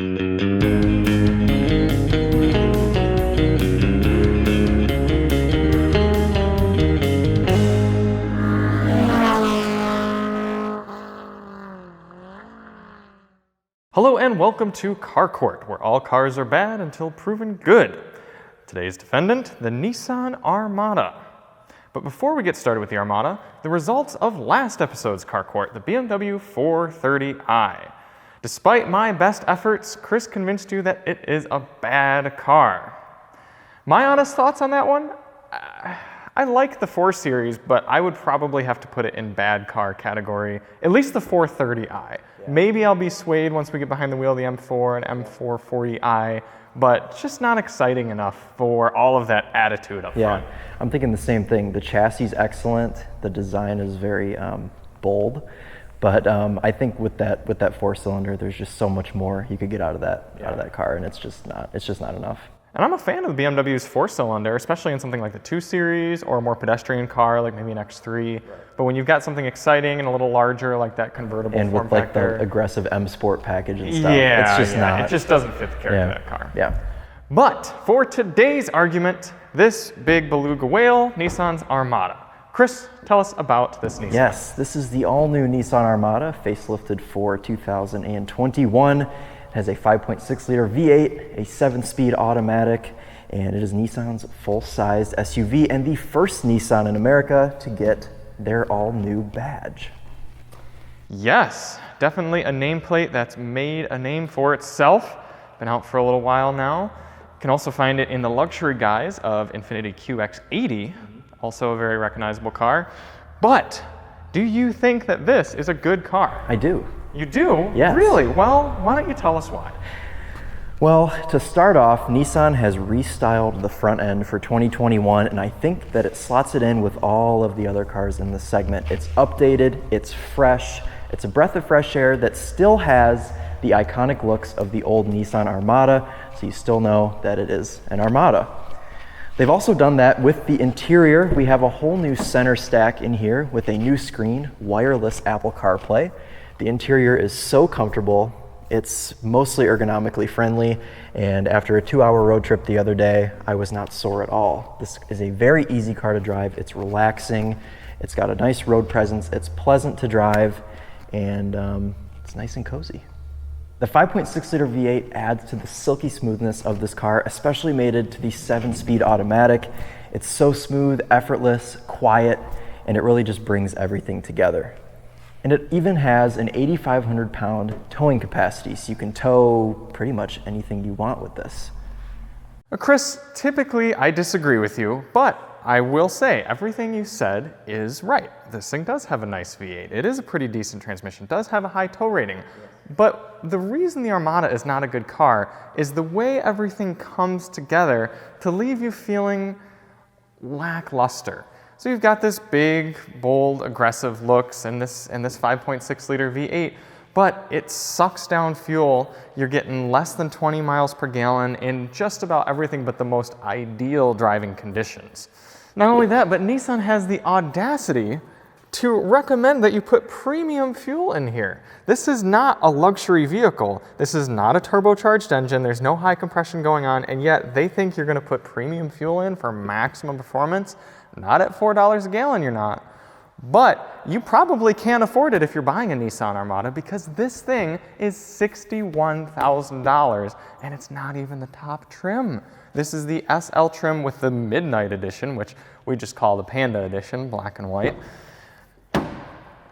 Hello and welcome to Car Court, where all cars are bad until proven good. Today's defendant, the Nissan Armada. But before we get started with the Armada, the results of last episode's Car Court, the BMW 430i. Despite my best efforts, Chris convinced you that it is a bad car. My honest thoughts on that one? I like the 4 Series, but I would probably have to put it in bad car category, at least the 430i. Yeah. Maybe I'll be swayed once we get behind the wheel of the M4 and M440i, but just not exciting enough for all of that attitude up front. Yeah, I'm thinking the same thing. The chassis is excellent. The design is very bold, but I think with that 4-cylinder, there's just so much more you could get out of that car, and it's just not enough. And I'm a fan of the BMW's 4-cylinder, especially in something like the 2 Series or a more pedestrian car like maybe an X3. Right. But when you've got something exciting and a little larger like that convertible and form with like factor, the aggressive M Sport package and stuff, yeah, it's just not. It just doesn't fit the character of that car. Yeah. But for today's argument, this big beluga whale, Nissan's Armada. Chris, tell us about this Nissan. Yes, this is the all-new Nissan Armada, facelifted for 2021. It has a 5.6-liter V8, a 7-speed automatic, and it is Nissan's full-sized SUV and the first Nissan in America to get their all-new badge. Yes, definitely a nameplate that's made a name for itself. Been out for a little while now. You can also find it in the luxury guise of Infiniti QX80, also a very recognizable car. But do you think that this is a good car? I do. You do? Yes. Really? Well, why don't you tell us why? Well, to start off, Nissan has restyled the front end for 2021, and I think that it slots it in with all of the other cars in the segment. It's updated, it's fresh, it's a breath of fresh air that still has the iconic looks of the old Nissan Armada, so you still know that it is an Armada. They've also done that with the interior. We have a whole new center stack in here with a new screen, wireless Apple CarPlay. The interior is so comfortable. It's mostly ergonomically friendly, and after a 2-hour road trip the other day, I was not sore at all. This is a very easy car to drive. It's relaxing. It's got a nice road presence. It's pleasant to drive, and it's nice and cozy. The 5.6-liter V8 adds to the silky smoothness of this car, especially mated to the 7-speed automatic. It's so smooth, effortless, quiet, and it really just brings everything together. And it even has an 8,500-pound towing capacity, so you can tow pretty much anything you want with this. Chris, typically I disagree with you, but I will say everything you said is right. This thing does have a nice V8. It is a pretty decent transmission, does have a high tow rating. But the reason the Armada is not a good car is the way everything comes together to leave you feeling lackluster. So you've got this big, bold, aggressive looks and this 5.6-liter V8, but it sucks down fuel. You're getting less than 20 miles per gallon in just about everything but the most ideal driving conditions. Not only that, but Nissan has the audacity to recommend that you put premium fuel in here. This is not a luxury vehicle. This is not a turbocharged engine. There's no high compression going on, and yet they think you're gonna put premium fuel in for maximum performance. Not at $4 a gallon, you're not. But you probably can't afford it if you're buying a Nissan Armada, because this thing is $61,000 and it's not even the top trim. This is the SL trim with the Midnight Edition, which we just call the Panda Edition, black and white.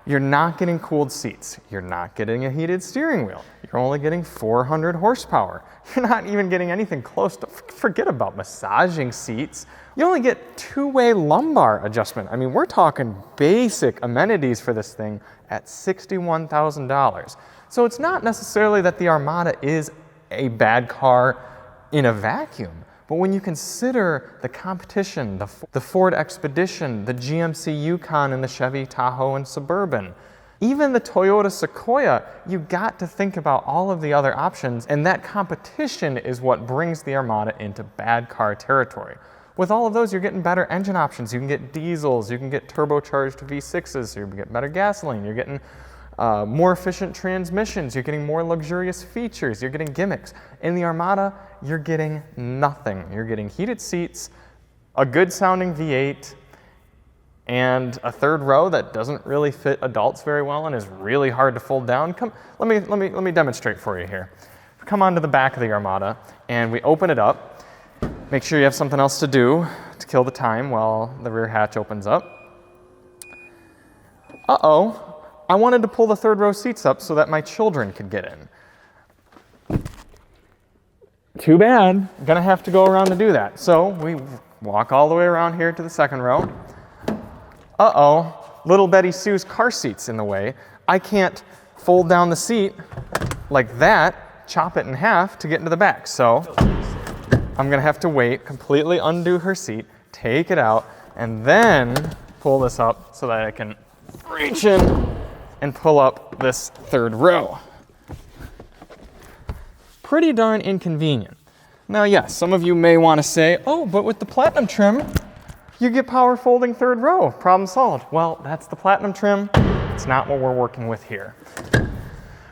You're not getting cooled seats. You're not getting a heated steering wheel. You're only getting 400 horsepower. You're not even getting anything close to, forget about massaging seats. You only get 2-way lumbar adjustment. I mean, we're talking basic amenities for this thing at $61,000. So it's not necessarily that the Armada is a bad car in a vacuum. But when you consider the competition, the Ford Expedition, the GMC Yukon, and the Chevy Tahoe and Suburban, even the Toyota Sequoia, you got to think about all of the other options, and that competition is what brings the Armada into bad car territory. With all of those, you're getting better engine options. You can get diesels, you can get turbocharged V6s, so you get better gasoline, you're getting more efficient transmissions, you're getting more luxurious features, you're getting gimmicks. In the Armada, you're getting nothing. You're getting heated seats, a good sounding V8, and a third row that doesn't really fit adults very well and is really hard to fold down. Come, let me demonstrate for you here. Come onto the back of the Armada, and we open it up. Make sure you have something else to do to kill the time while the rear hatch opens up. Uh-oh, I wanted to pull the third row seats up so that my children could get in. Too bad, I'm gonna have to go around to do that. So we walk all the way around here to the second row. Uh-oh, little Betty Sue's car seat's in the way. I can't fold down the seat like that, chop it in half to get into the back. So I'm gonna have to wait, completely undo her seat, take it out, and then pull this up so that I can reach in and pull up this third row. Pretty darn inconvenient. Now yes, some of you may wanna say, oh, but with the Platinum trim, you get power folding third row, problem solved. Well, that's the Platinum trim. It's not what we're working with here.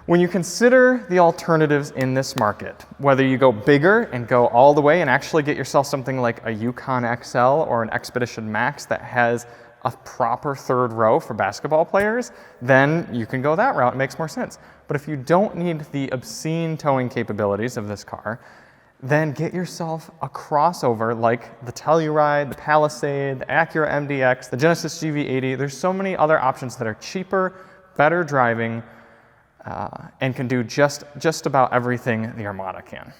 When you consider the alternatives in this market, whether you go bigger and go all the way and actually get yourself something like a Yukon XL or an Expedition Max that has a proper third row for basketball players, then you can go that route. It makes more sense. But if you don't need the obscene towing capabilities of this car, then get yourself a crossover like the Telluride, the Palisade, the Acura MDX, the Genesis GV80. There's so many other options that are cheaper, better driving, and can do just about everything the Armada can.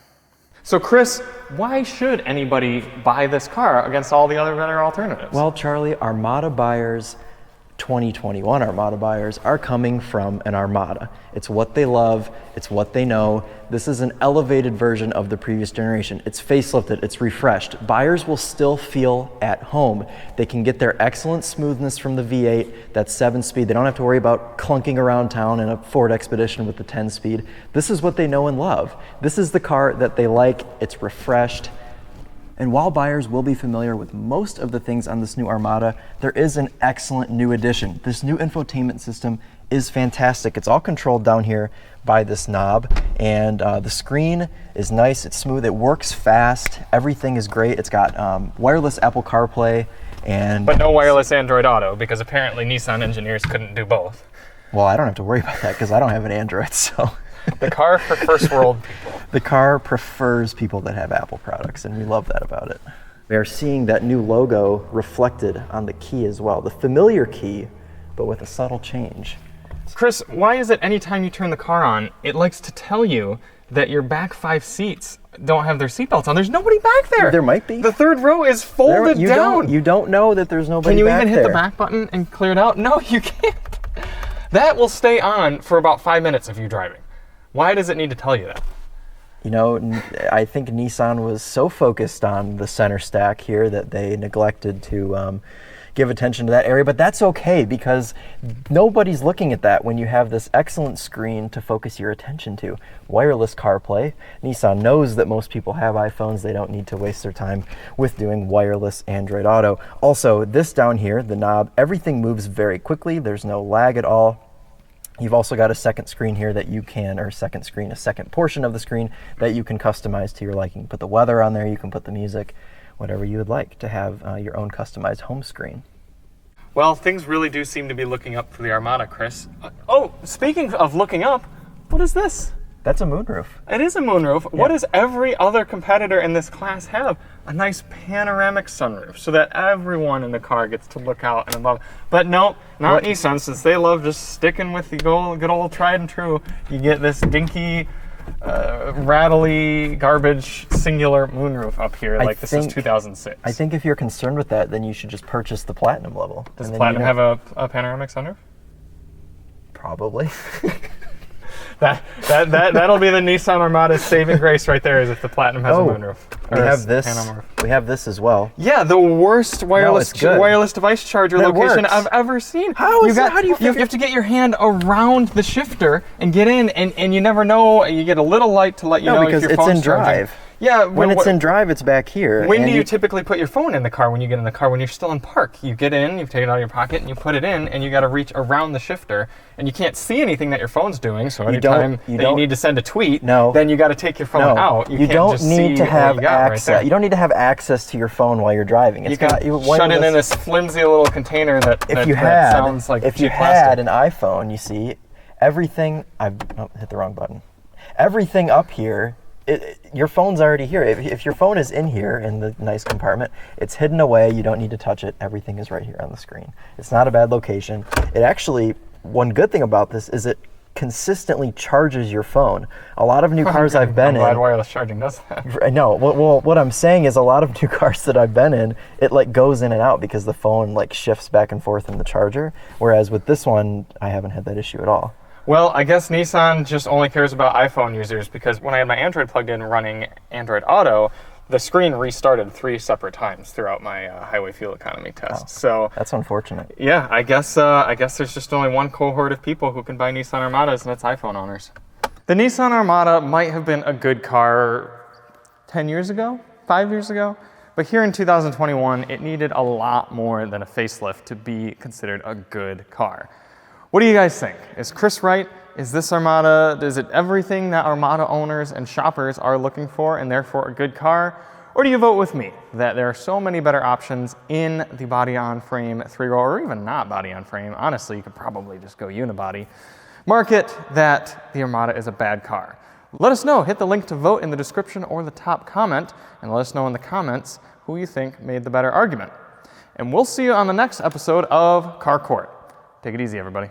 So Chris, why should anybody buy this car against all the other better alternatives? Well, Charlie, Armada buyers, 2021 Armada buyers are coming from an Armada. It's what they love, it's what they know. This is an elevated version of the previous generation. It's facelifted, it's refreshed. Buyers will still feel at home. They can get their excellent smoothness from the V8, that 7-speed. They don't have to worry about clunking around town in a Ford Expedition with the 10-speed. This is what they know and love. This is the car that they like. It's refreshed. And while buyers will be familiar with most of the things on this new Armada, there is an excellent new addition. This new infotainment system is fantastic. It's all controlled down here by this knob, and the screen is nice, it's smooth, it works fast, everything is great. It's got wireless Apple CarPlay, but no wireless Android Auto, because apparently Nissan engineers couldn't do both. Well, I don't have to worry about that because I don't have an Android, so. The car for first world people. The car prefers people that have Apple products, and we love that about it. We are seeing that new logo reflected on the key as well. The familiar key, but with a subtle change. Chris, why is it anytime you turn the car on, it likes to tell you that your back 5 seats don't have their seatbelts on? There's nobody back there. There might be. The third row is folded down. You don't know that there's nobody back there. Can you even hit the back button and clear it out? No, you can't. That will stay on for about 5 minutes of you driving. Why does it need to tell you that? You know, I think Nissan was so focused on the center stack here that they neglected to give attention to that area, but that's okay because nobody's looking at that when you have this excellent screen to focus your attention to. Wireless CarPlay. Nissan knows that most people have iPhones. They don't need to waste their time with doing wireless Android Auto. Also, this down here, the knob, everything moves very quickly. There's no lag at all. You've also got a second screen here that you can, or second screen, a second portion of the screen that you can customize to your liking. Put the weather on there, you can put the music, whatever you would like to have your own customized home screen. Well, things really do seem to be looking up for the Armada, Chris. Oh, speaking of looking up, what is this? That's a moonroof. It is a moonroof. Yeah. What does every other competitor in this class have? A nice panoramic sunroof so that everyone in the car gets to look out and above. But no, not Nissan, since they love just sticking with the good old tried and true. You get this dinky, rattly, garbage, singular moonroof up here like this is 2006. I think if you're concerned with that, then you should just purchase the Platinum level. Does Platinum have a panoramic sunroof? Probably. That'll be the Nissan Armada's saving grace right there, is if the Platinum has a moonroof. We have this as well. Yeah, the worst wireless device charger location I've ever seen. How do you have to get your hand around the shifter and get in, and you never know. You get a little light to let you know if your phone's charging. Because it's in drive. Yeah. When it's in drive, it's back here. When do you typically put your phone in the car when you get in the car? When you're still in park, you get in, you take it out of your pocket, and you put it in, and you got to reach around the shifter, and you can't see anything that your phone's doing. So anytime you need to send a tweet, then you got to take your phone out. You don't need to have access. You don't need to have access to your phone while you're driving. You can shut it in this flimsy little container that sounds like if you had an iPhone, you see everything. I've hit the wrong button. Everything up here. Your phone's already here. If your phone is in here in the nice compartment, it's hidden away. You don't need to touch it. Everything is right here on the screen. It's not a bad location. It actually, one good thing about this is it consistently charges your phone. A lot of new cars I've been in. I'm glad wireless charging does that. No, well, what I'm saying is a lot of new cars that I've been in, it like goes in and out because the phone like shifts back and forth in the charger. Whereas with this one, I haven't had that issue at all. Well, I guess Nissan just only cares about iPhone users because when I had my Android plugged in running Android Auto, the screen restarted 3 separate times throughout my highway fuel economy test. Oh, so that's unfortunate. Yeah, I guess there's just only one cohort of people who can buy Nissan Armadas, and that's iPhone owners. The Nissan Armada might have been a good car 10 years ago, 5 years ago, but here in 2021, it needed a lot more than a facelift to be considered a good car. What do you guys think? Is Chris right? Is this Armada, is it everything that Armada owners and shoppers are looking for and therefore a good car? Or do you vote with me that there are so many better options in the body-on-frame 3-row, or even not body-on-frame, honestly, you could probably just go unibody, market that the Armada is a bad car? Let us know. Hit the link to vote in the description or the top comment, and let us know in the comments who you think made the better argument. And we'll see you on the next episode of Car Court. Take it easy, everybody.